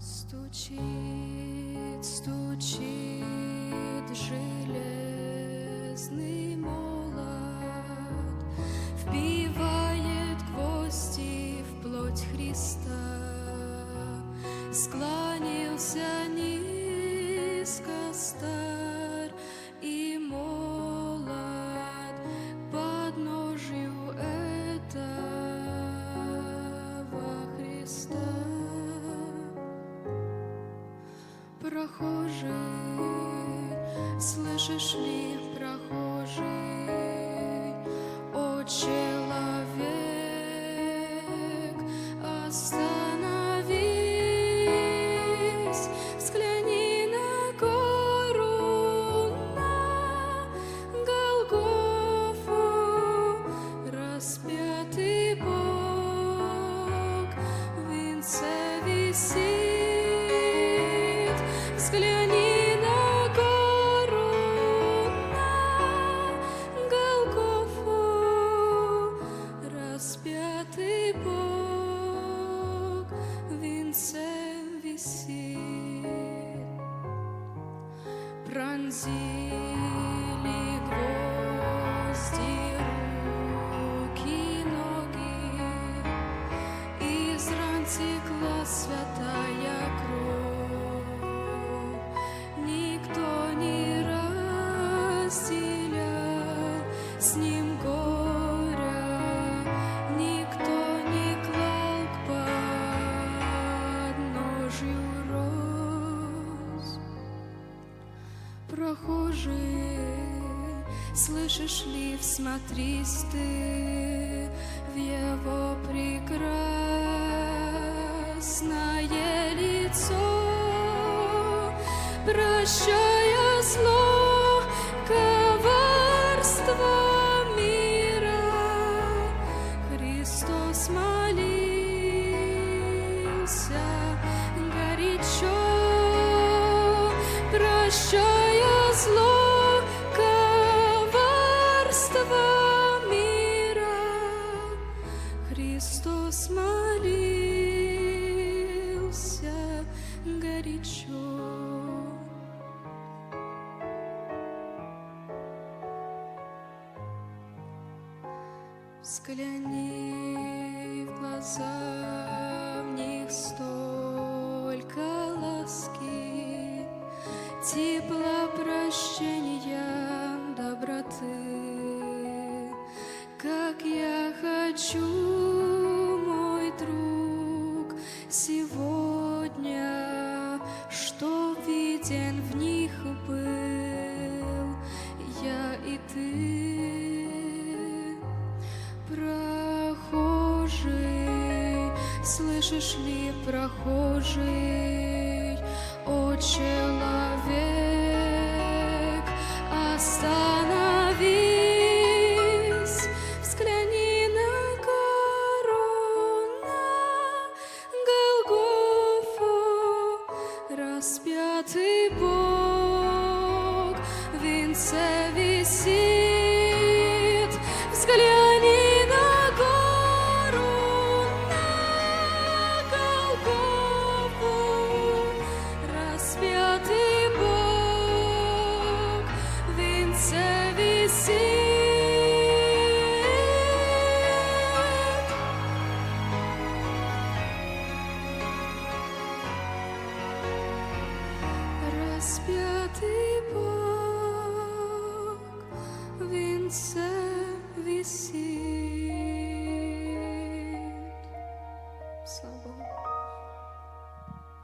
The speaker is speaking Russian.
Стучит, стучит железный молот, вбивает гвозди в плоть Христа. Склонился низко стар и молод к подножью этого Христа. Прохожий, слышишь ли, прохожий, о человек, остановись, взгляни на гору, на Голгофу, распятый Бог в венце висит. Взгляни на гору, на Голгофу, распятый Бог в венце висит. Пронзили гвозди руки, ноги, из ран текла святая кровь. Никто не разделял с ним горя, никто не клал к подножью роз. Прохожий, слышишь ли, всмотрись ты в его прекрасное лицо, прощая зло, коварство мира. Христос молился горячо, прощая зло, коварство мира. Христос молился горячо. Взгляни в глаза, в них столько ласки, тепла, прощения, доброты. Как я хочу, мой друг, сегодня, что виден в них был я и ты. Прохожий, слышишь ли, прохожий, о человек, остановись, взгляни на гору, на Голгофу, распятый Бог в венце висит. Взгляни на гору, на Голгофу, распятый Бог в венце висит. Распятый Бог в венце висит.